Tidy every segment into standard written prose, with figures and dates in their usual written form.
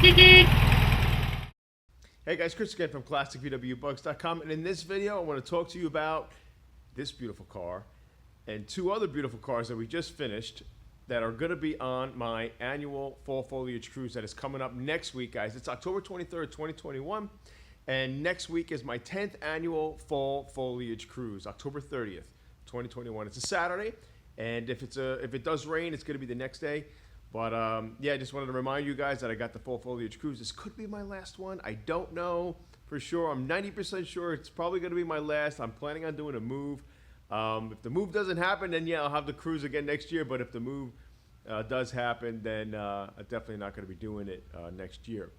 Hey guys, Chris again from ClassicVWBugs.com, and in this video I want to talk to you about this beautiful car and two other beautiful cars that we just finished that are going to be on my annual Fall Foliage Cruise that is coming up next week, guys. It's October 23rd, 2021, and next week is my 10th annual Fall Foliage Cruise, October 30th, 2021. It's a Saturday, and if it does rain, it's going to be the next day. But yeah, I just wanted to remind you guys that I got the Fall Foliage Cruise. This could be my last one. I don't know for sure. I'm 90% sure it's probably going to be my last. I'm planning on doing a move. If the move doesn't happen, then yeah, I'll have the cruise again next year. But if the move does happen, then I'm definitely not going to be doing it next year.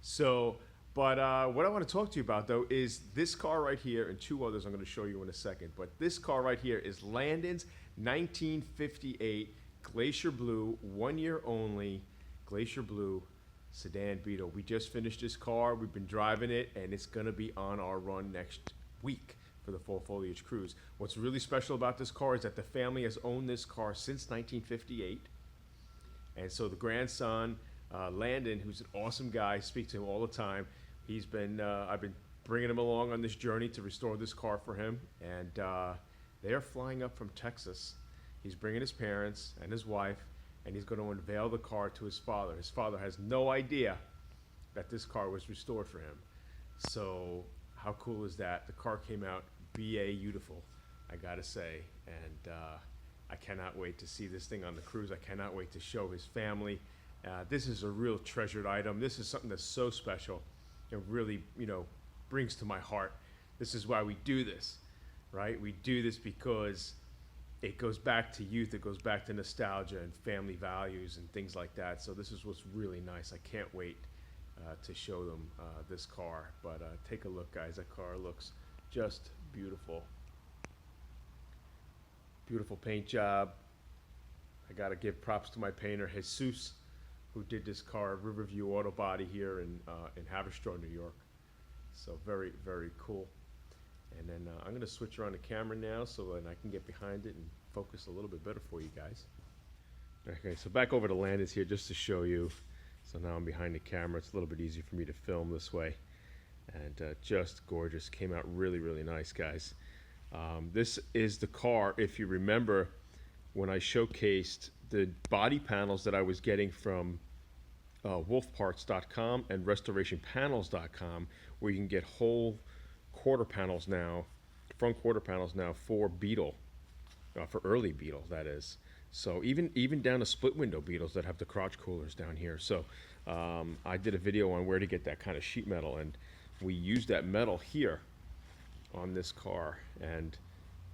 So, but what I want to talk to you about, though, is this car right here and two others I'm going to show you in a second. But this car right here is Landon's 1958 Glacier Blue, 1 year only, Glacier Blue sedan Beetle. We just finished this car. We've been driving it, and it's going to be on our run next week for the Fall Foliage Cruise. What's really special about this car is that the family has owned this car since 1958. And so the grandson, Landon, who's an awesome guy, I speak to him all the time. He's been, I've been bringing him along on this journey to restore this car for him. And they are flying up from Texas. He's bringing his parents and his wife, and he's going to unveil the car to his father. His father has no idea that this car was restored for him. So how cool is that? The car came out beautiful, I gotta say. And I cannot wait to see this thing on the cruise. I cannot wait to show his family. This is a real treasured item. This is something that's so special. It really, brings to my heart. This is why we do this, right? We do this because it goes back to youth, it goes back to nostalgia and family values and things like that. So this is what's really nice. I can't wait to show them this car. But take a look, guys. That car looks just beautiful. Beautiful paint job. I got to give props to my painter, Jesus, who did this car at Riverview Auto Body here in Haverstraw, New York. So very, very cool. And then I'm going to switch around the camera now so that I can get behind it and focus a little bit better for you guys. Okay, so back over to Landon's here just to show you. So now I'm behind the camera. It's a little bit easier for me to film this way. And just gorgeous. Came out really, really nice, guys. This is the car, if you remember, when I showcased the body panels that I was getting from wolfparts.com and restorationpanels.com, where you can get whole quarter panels now, front quarter panels now for Beetle, for early Beetle, that is. So even down to split window Beetles that have the crotch coolers down here. So I did a video on where to get that kind of sheet metal, and we used that metal here on this car, and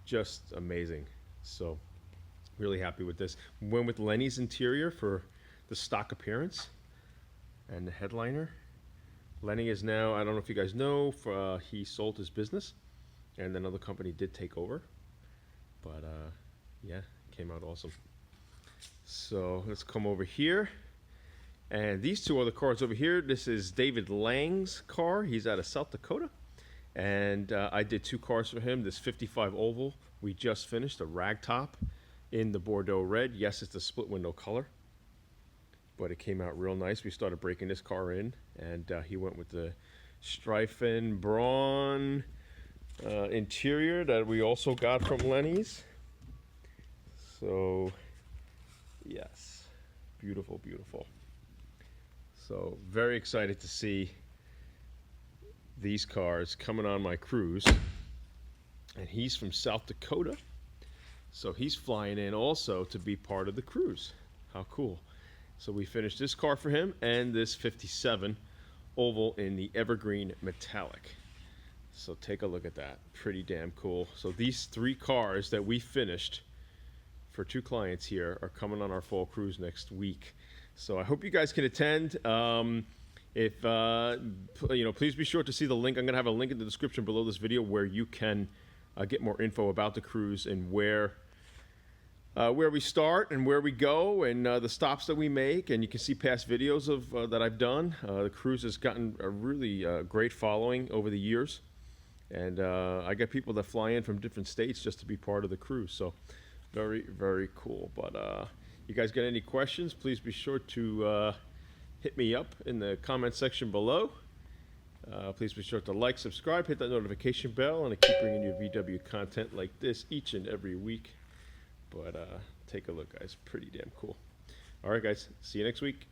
just amazing. So really happy with this. Went with Lenny's interior for the stock appearance and the headliner. Lenny is now, I don't know if you guys know, he sold his business, and another company did take over. But yeah, came out awesome. So let's come over here. And these two other cars over here, this is David Lang's car. He's out of South Dakota. And I did two cars for him. This 55 oval, we just finished, a ragtop in the Bordeaux red. Yes, it's the split window color, but it came out real nice. We started breaking this car in, and he went with the Streifen Braun interior that we also got from Lenny's. So yes, beautiful, beautiful. So very excited to see these cars coming on my cruise. And he's from South Dakota, so he's flying in also to be part of the cruise. How cool. So we finished this car for him and this 57 oval in the evergreen metallic. So take a look at that. Pretty damn cool. So these three cars that we finished for two clients here are coming on our fall cruise next week. So I hope you guys can attend. Please be sure to see the link. I'm going to have a link in the description below this video where you can get more info about the cruise and where we start and where we go and the stops that we make. And you can see past videos of that I've done. The cruise has gotten a really great following over the years. And I get people that fly in from different states just to be part of the cruise. So very, very cool. But you guys got any questions, please be sure to hit me up in the comment section below. Please be sure to like, subscribe, hit that notification bell, and I keep bringing you VW content like this each and every week. But take a look, guys. Pretty damn cool. All right, guys. See you next week.